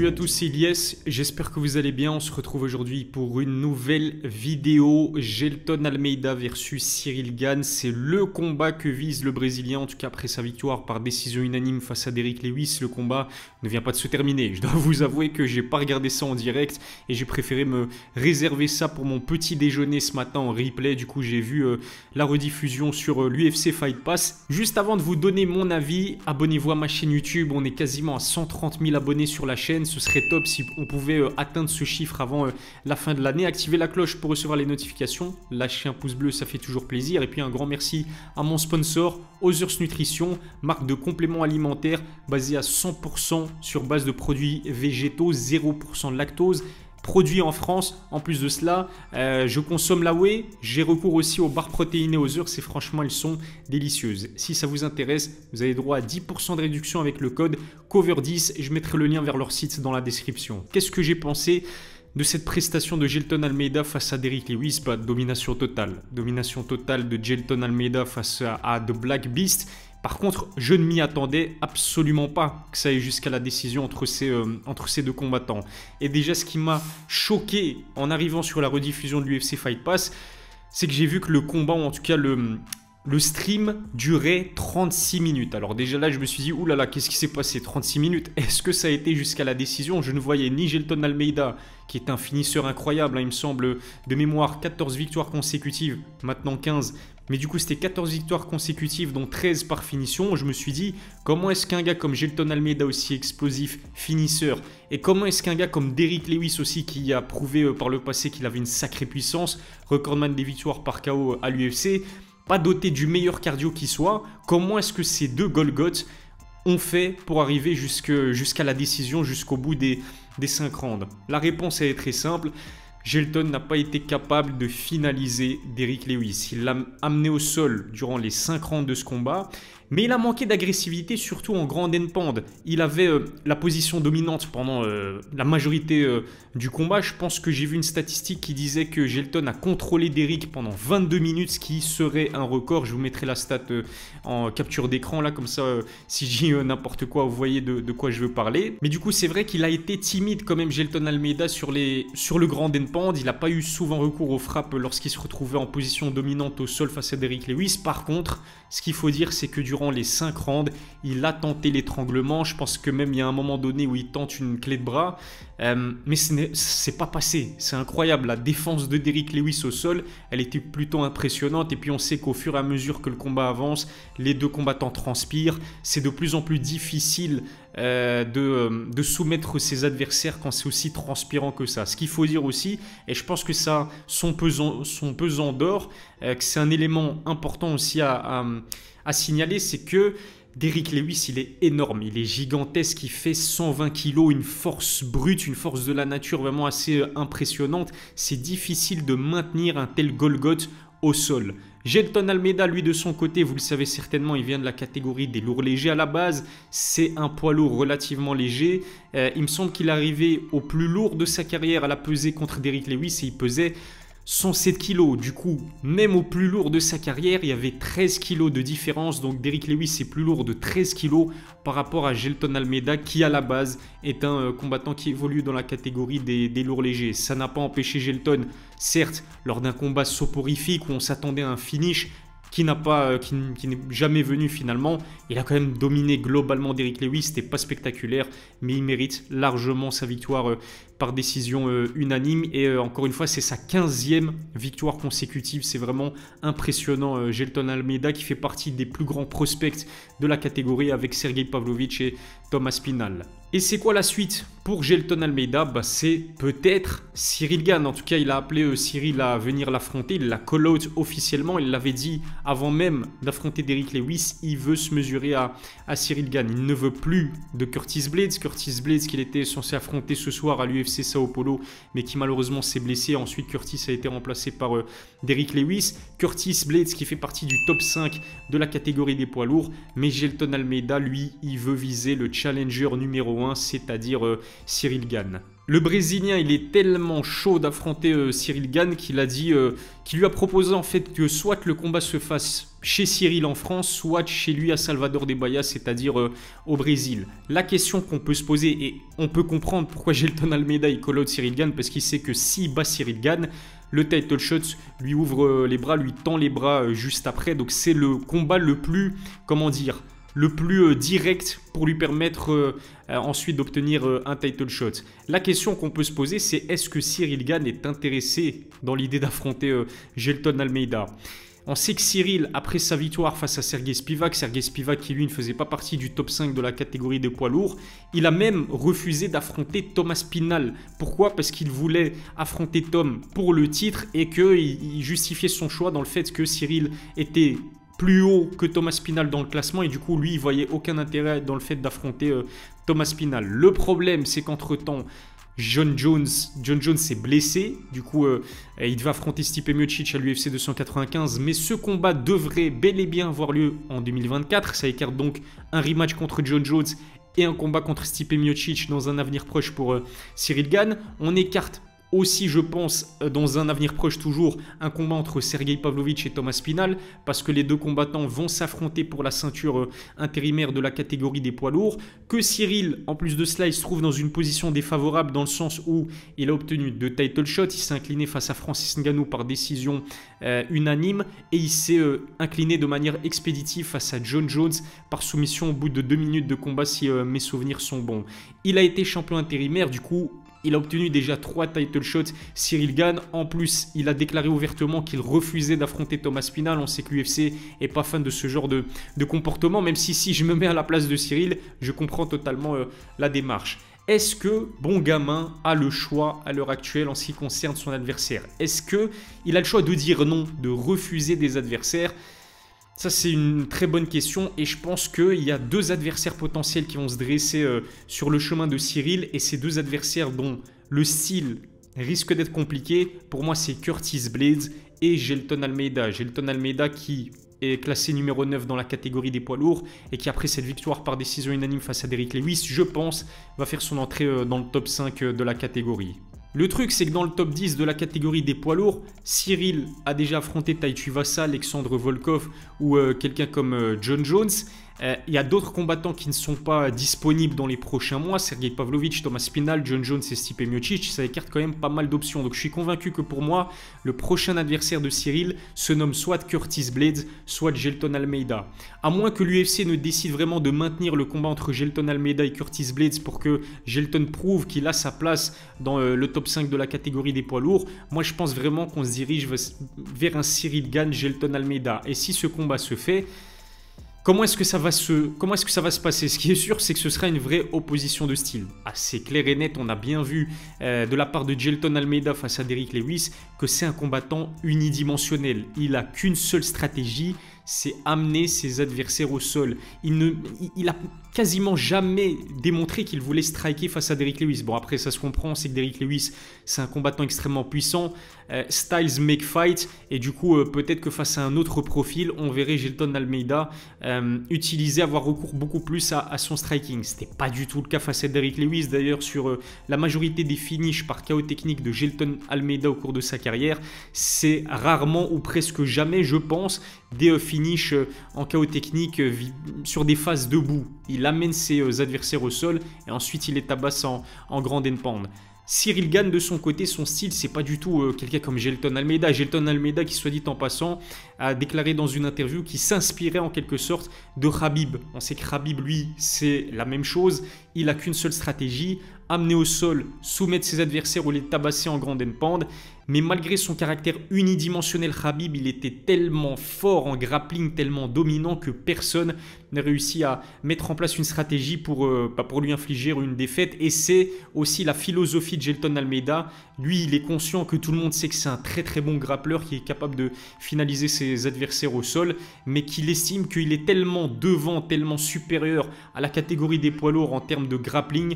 Salut à tous, c'est Ilyes, j'espère que vous allez bien. On se retrouve aujourd'hui pour une nouvelle vidéo. Gelton Almeida versus Cyril Gane. C'est le combat que vise le Brésilien, en tout cas après sa victoire par décision unanime face à Derrick Lewis. Le combat ne vient pas de se terminer. Je dois vous avouer que j'ai pas regardé ça en direct et j'ai préféré me réserver ça pour mon petit déjeuner ce matin en replay. Du coup, j'ai vu la rediffusion sur l'UFC Fight Pass. Juste avant de vous donner mon avis, abonnez-vous à ma chaîne YouTube. On est quasiment à 130 000 abonnés sur la chaîne. Ce serait top si on pouvait atteindre ce chiffre avant la fin de l'année. Activez la cloche pour recevoir les notifications. Lâchez un pouce bleu, ça fait toujours plaisir. Et puis un grand merci à mon sponsor, Others Nutrition, marque de compléments alimentaires basée à 100% sur base de produits végétaux, 0% de lactose. Produit en France. En plus de cela, je consomme la whey. J'ai recours aussi aux barres protéinées Others et franchement, elles sont délicieuses. Si ça vous intéresse, vous avez droit à 10% de réduction avec le code COVER10 et je mettrai le lien vers leur site dans la description. Qu'est-ce que j'ai pensé de cette prestation de Gelton Almeida face à Derrick Lewis? Domination totale. Domination totale de Gelton Almeida face à The Black Beast. Par contre, je ne m'y attendais absolument pas que ça aille jusqu'à la décision entre ces deux combattants. Et déjà, ce qui m'a choqué en arrivant sur la rediffusion de l'UFC Fight Pass, c'est que j'ai vu que le combat, ou en tout cas le stream, durait 36 minutes. Alors déjà là, je me suis dit, oulala, qu'est-ce qui s'est passé? 36 minutes, est-ce que ça a été jusqu'à la décision? Je ne voyais ni Gelton Almeida, qui est un finisseur incroyable, hein, il me semble, de mémoire, 14 victoires consécutives, maintenant 15. Mais du coup, c'était 14 victoires consécutives, dont 13 par finition. Je me suis dit, comment est-ce qu'un gars comme Gelton Almeida, aussi explosif, finisseur, et comment est-ce qu'un gars comme Derrick Lewis aussi, qui a prouvé par le passé qu'il avait une sacrée puissance, recordman des victoires par KO à l'UFC, pas doté du meilleur cardio qui soit, comment est-ce que ces deux Golgoths ont fait pour arriver jusqu'à la décision, jusqu'au bout des 5 rounds? La réponse est très simple. Gelton n'a pas été capable de finaliser Derrick Lewis. Il l'a amené au sol durant les 5 rounds de ce combat, mais il a manqué d'agressivité, surtout en grand endpoint. Il avait la position dominante pendant la majorité du combat. Je pense que j'ai vu une statistique qui disait que Gelton a contrôlé Derrick pendant 22 minutes, ce qui serait un record. Je vous mettrai la stat en capture d'écran, là, comme ça, si je dis n'importe quoi, vous voyez de quoi je veux parler. Mais du coup, c'est vrai qu'il a été timide quand même, Gelton Almeida, sur le grand endpoint. Il n'a pas eu souvent recours aux frappes lorsqu'il se retrouvait en position dominante au sol face à Derrick Lewis. Par contre, ce qu'il faut dire, c'est que durant les 5 rounds, il a tenté l'étranglement. Je pense que même il y a un moment donné où il tente une clé de bras. Mais c'est pas passé. C'est incroyable. La défense de Derrick Lewis au sol, elle était plutôt impressionnante. Et puis on sait qu'au fur et à mesure que le combat avance, les deux combattants transpirent. C'est de plus en plus difficile de soumettre ses adversaires quand c'est aussi transpirant que ça. Ce qu'il faut dire aussi, et je pense que ça a son pesant d'or, que c'est un élément important aussi à signaler, c'est que Derrick Lewis, il est énorme, il est gigantesque, il fait 120 kg, une force brute, une force de la nature vraiment assez impressionnante. C'est difficile de maintenir un tel Golgoth au sol. Gelton Almeida, lui, de son côté, vous le savez certainement, il vient de la catégorie des lourds légers à la base. C'est un poids lourd relativement léger. Il me semble qu'il est arrivé au plus lourd de sa carrière à la pesée contre Derrick Lewis et il pesait 107 kg. Du coup, même au plus lourd de sa carrière, il y avait 13 kg de différence. Donc Derrick Lewis est plus lourd de 13 kg par rapport à Gelton Almeida, qui à la base est un combattant qui évolue dans la catégorie des lourds légers. Ça n'a pas empêché Gelton, certes, lors d'un combat soporifique où on s'attendait à un finish qui n'est jamais venu finalement. Il a quand même dominé globalement Derrick Lewis, c'était pas spectaculaire, mais il mérite largement sa victoire par décision unanime. Et encore une fois, c'est sa 15e victoire consécutive. C'est vraiment impressionnant. Gelton Almeida qui fait partie des plus grands prospects de la catégorie avec Sergey Pavlovich et Thomas Pinal. Et c'est quoi la suite pour Gelton Almeida? C'est peut-être Cyril Gane. En tout cas, il a appelé Cyril à venir l'affronter. Il l'a call out officiellement. Il l'avait dit avant même d'affronter Derrick Lewis. Il veut se mesurer à Cyril Gane. Il ne veut plus de Curtis Blaydes. Curtis Blaydes qu'il était censé affronter ce soir à l'UFC Sao Paulo, mais qui malheureusement s'est blessé. Ensuite, Curtis a été remplacé par Derrick Lewis. Curtis Blaydes qui fait partie du top 5 de la catégorie des poids lourds. Mais Gelton Almeida, lui, il veut viser le challenger numéro 1, c'est-à-dire Cyril Gane. Le Brésilien, il est tellement chaud d'affronter Cyril Gane qu'il a dit, qu'il lui a proposé en fait que soit le combat se fasse chez Cyril en France, soit chez lui à Salvador de Bahia, c'est-à-dire au Brésil. La question qu'on peut se poser, et on peut comprendre pourquoi Gelton Almeida il call out Cyril Gane, parce qu'il sait que s'il bat Cyril Gane, le title shot lui ouvre les bras, lui tend les bras juste après. Donc c'est le combat le plus, comment dire, le plus direct pour lui permettre ensuite d'obtenir un title shot. La question qu'on peut se poser, c'est est-ce que Cyril Gane est intéressé dans l'idée d'affronter Gelton Almeida? On sait que Cyril, après sa victoire face à Sergey Spivak qui lui ne faisait pas partie du top 5 de la catégorie des poids lourds, il a même refusé d'affronter Thomas Pinal. Pourquoi? Parce qu'il voulait affronter Tom pour le titre et qu'il justifiait son choix dans le fait que Cyril était plus haut que Thomas Pinal dans le classement et du coup lui il voyait aucun intérêt dans le fait d'affronter Thomas Pinal. Le problème c'est qu'entre-temps John Jones s'est blessé, du coup il devait affronter Stipe Miocic à l'UFC 295, mais ce combat devrait bel et bien avoir lieu en 2024, ça écarte donc un rematch contre John Jones et un combat contre Stipe Miocic dans un avenir proche pour Cyril Gane. On écarte aussi, je pense, dans un avenir proche toujours, un combat entre Sergey Pavlovich et Thomas Pinal, parce que les deux combattants vont s'affronter pour la ceinture intérimaire de la catégorie des poids lourds, que Cyril, en plus de cela, il se trouve dans une position défavorable dans le sens où il a obtenu 2 title shots, il s'est incliné face à Francis Ngannou par décision unanime, et il s'est incliné de manière expéditive face à John Jones par soumission au bout de 2 minutes de combat, si mes souvenirs sont bons. Il a été champion intérimaire, du coup, il a obtenu déjà 3 title shots, Cyril Gane. En plus, il a déclaré ouvertement qu'il refusait d'affronter Thomas Pinal. On sait que l'UFC n'est pas fan de ce genre de comportement, même si je me mets à la place de Cyril, je comprends totalement la démarche. Est-ce que Bon Gamin a le choix à l'heure actuelle en ce qui concerne son adversaire? Est-ce qu'il a le choix de dire non, de refuser des adversaires? Ça, c'est une très bonne question et je pense qu'il y a 2 adversaires potentiels qui vont se dresser sur le chemin de Cyril et ces 2 adversaires dont le style risque d'être compliqué, pour moi, c'est Curtis Blaydes et Gelton Almeida. Gelton Almeida qui est classé numéro 9 dans la catégorie des poids lourds et qui, après cette victoire par décision unanime face à Derrick Lewis, je pense, va faire son entrée dans le top 5 de la catégorie. Le truc, c'est que dans le top 10 de la catégorie des poids lourds, Cyril a déjà affronté Tai Tuivasa, Alexandre Volkov ou quelqu'un comme John Jones. Il y a d'autres combattants qui ne sont pas disponibles dans les prochains mois. Sergey Pavlovich, Thomas Pinal, John Jones et Stipe Miocic. Ça écarte quand même pas mal d'options. Donc je suis convaincu que pour moi, le prochain adversaire de Cyril se nomme soit Curtis Blaydes, soit Gelton Almeida. À moins que l'UFC ne décide vraiment de maintenir le combat entre Gelton Almeida et Curtis Blaydes pour que Gelton prouve qu'il a sa place dans le top 5 de la catégorie des poids lourds. Moi, je pense vraiment qu'on se dirige vers un Cyril Gane, Gelton Almeida. Et si ce combat se fait, comment est-ce que ça va se passer? Ce qui est sûr, c'est que ce sera une vraie opposition de style. Assez clair et net, on a bien vu de la part de Gelton Almeida face à Derrick Lewis que c'est un combattant unidimensionnel. Il n'a qu'une seule stratégie, c'est amener ses adversaires au sol. Il a quasiment jamais démontré qu'il voulait striker face à Derrick Lewis. Bon, après, ça se comprend, c'est que Derrick Lewis, c'est un combattant extrêmement puissant. Styles make fight. Et du coup, peut-être que face à un autre profil, on verrait Gelton Almeida avoir recours beaucoup plus à son striking. Ce n'était pas du tout le cas face à Derrick Lewis. D'ailleurs, sur la majorité des finishes par KO technique de Gelton Almeida au cours de sa carrière, c'est rarement ou presque jamais, je pense, des finishes en KO technique sur des phases debout. Il amène ses adversaires au sol et ensuite il les tabasse en grand endpoint. Cyril Gane, de son côté, son style, c'est pas du tout quelqu'un comme Gelton Almeida. Gelton Almeida, qui, soit dit en passant, a déclaré dans une interview qu'il s'inspirait en quelque sorte de Khabib. On sait que Khabib, lui, c'est la même chose. Il n'a qu'une seule stratégie, amener au sol, soumettre ses adversaires ou les tabasser en grand endpoint. Mais malgré son caractère unidimensionnel, Khabib, il était tellement fort en grappling, tellement dominant que personne n'a réussi à mettre en place une stratégie pour lui infliger une défaite. Et c'est aussi la philosophie de Gelton Almeida. Lui, il est conscient que tout le monde sait que c'est un très très bon grappleur qui est capable de finaliser ses adversaires au sol, mais qu'il estime qu'il est tellement devant, tellement supérieur à la catégorie des poids lourds en termes de grappling,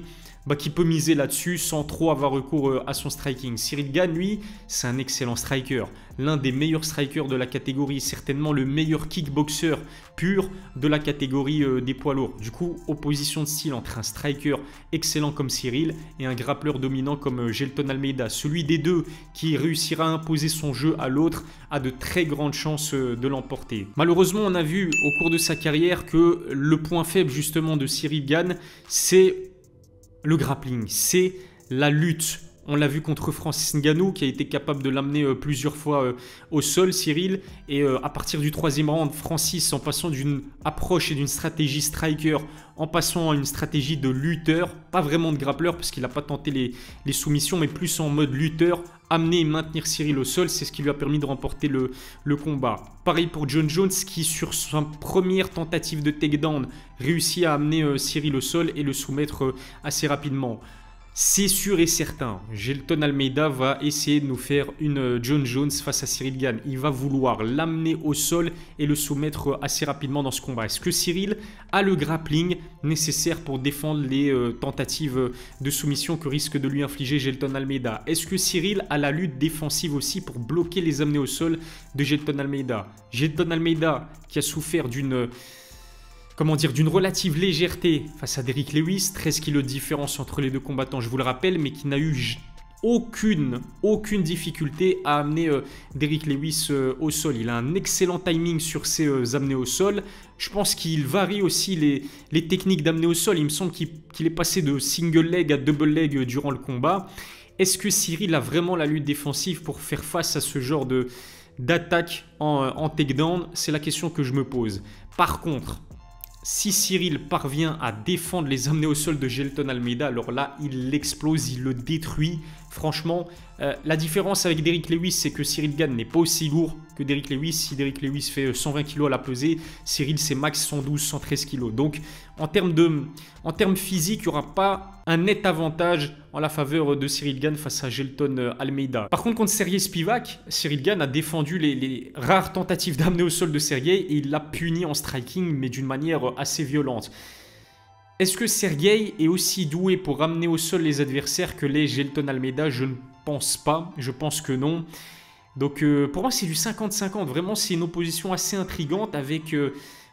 qui peut miser là-dessus sans trop avoir recours à son striking. Cyril Gane, lui, c'est un excellent striker. L'un des meilleurs strikers de la catégorie, certainement le meilleur kickboxer pur de la catégorie des poids lourds. Du coup, opposition de style entre un striker excellent comme Cyril et un grappleur dominant comme Gelton Almeida. Celui des deux qui réussira à imposer son jeu à l'autre a de très grandes chances de l'emporter. Malheureusement, on a vu au cours de sa carrière que le point faible justement de Cyril Gane, c'est le grappling, c'est la lutte. On l'a vu contre Francis Ngannou qui a été capable de l'amener plusieurs fois au sol, Cyril. Et à partir du 3e round, Francis, en passant d'une approche et d'une stratégie striker, en passant à une stratégie de lutteur, pas vraiment de grappleur parce qu'il n'a pas tenté les soumissions, mais plus en mode lutteur, amener et maintenir Cyril au sol, c'est ce qui lui a permis de remporter le combat. Pareil pour Jon Jones qui, sur sa première tentative de takedown, réussit à amener Cyril au sol et le soumettre assez rapidement. C'est sûr et certain, Gelton Almeida va essayer de nous faire une Jon Jones face à Cyril Gane. Il va vouloir l'amener au sol et le soumettre assez rapidement dans ce combat. Est-ce que Cyril a le grappling nécessaire pour défendre les tentatives de soumission que risque de lui infliger Gelton Almeida? Est-ce que Cyril a la lutte défensive aussi pour bloquer les amener au sol de Gelton Almeida? Gelton Almeida qui a souffert d'une relative légèreté face à Derrick Lewis, 13 kg de différence entre les deux combattants, je vous le rappelle, mais qui n'a eu aucune difficulté à amener Derrick Lewis au sol. Il a un excellent timing sur ses amenés au sol. Je pense qu'il varie aussi les techniques d'amener au sol. Il me semble qu'il est passé de single leg à double leg durant le combat. Est-ce que Cyril a vraiment la lutte défensive pour faire face à ce genre d'attaque en takedown? C'est la question que je me pose. Par contre, si Cyril parvient à défendre les amener au sol de Gelton Almeida, alors là, il l'explose, il le détruit. Franchement, la différence avec Derrick Lewis, c'est que Cyril Gane n'est pas aussi lourd que Derrick Lewis. Si Derrick Lewis fait 120 kg à la pesée, Cyril, c'est max 112, 113 kg. Donc, en termes physiques, il n'y aura pas un net avantage en la faveur de Cyril Gane face à Gelton Almeida. Par contre, contre Sergey Spivak, Cyril Gane a défendu les rares tentatives d'amener au sol de Sergey et il l'a puni en striking, mais d'une manière assez violente. Est-ce que Sergey est aussi doué pour ramener au sol les adversaires que l'est Gelton Almeida? Je ne pense pas, je pense que non. Donc pour moi c'est du 50-50, vraiment c'est une opposition assez intrigante avec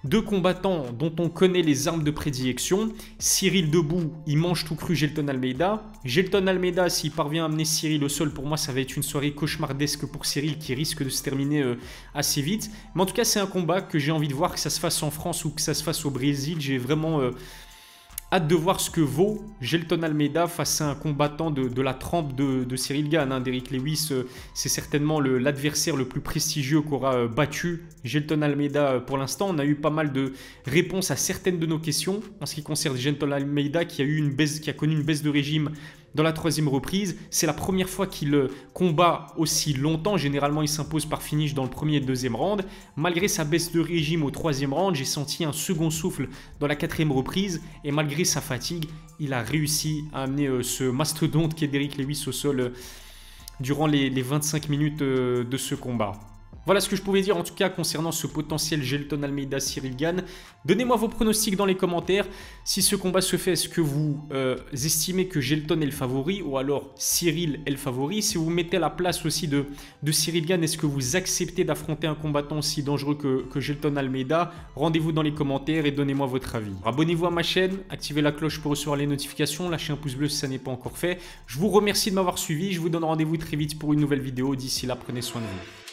deux combattants dont on connaît les armes de prédilection. Cyril debout, il mange tout cru Gelton Almeida. Gelton Almeida, s'il parvient à amener Cyril au sol, pour moi ça va être une soirée cauchemardesque pour Cyril qui risque de se terminer assez vite. Mais en tout cas c'est un combat que j'ai envie de voir, que ça se fasse en France ou que ça se fasse au Brésil. J'ai vraiment hâte de voir ce que vaut Gelton Almeida face à un combattant de la trempe de Cyril Gane. Derrick Lewis, c'est certainement l'adversaire le plus prestigieux qu'aura battu Gelton Almeida pour l'instant. On a eu pas mal de réponses à certaines de nos questions en ce qui concerne Gelton Almeida qui a connu une baisse de régime dans la 3e reprise. C'est la première fois qu'il combat aussi longtemps. Généralement, il s'impose par finish dans le 1er et 2e round. Malgré sa baisse de régime au 3e round, j'ai senti un second souffle dans la 4e reprise. Et malgré sa fatigue, il a réussi à amener ce mastodonte qui est Derrick Lewis au sol durant les 25 minutes de ce combat. Voilà ce que je pouvais dire en tout cas concernant ce potentiel Gelton Almeida-Cyril Gane. Donnez-moi vos pronostics dans les commentaires. Si ce combat se fait, est-ce que vous estimez que Gelton est le favori ou alors Cyril est le favori? Si vous vous mettez à la place aussi de Cyril Gane, est-ce que vous acceptez d'affronter un combattant aussi dangereux que Gelton Almeida? Rendez-vous dans les commentaires et donnez-moi votre avis. Abonnez-vous à ma chaîne, activez la cloche pour recevoir les notifications, lâchez un pouce bleu si ça n'est pas encore fait. Je vous remercie de m'avoir suivi, je vous donne rendez-vous très vite pour une nouvelle vidéo. D'ici là, prenez soin de vous.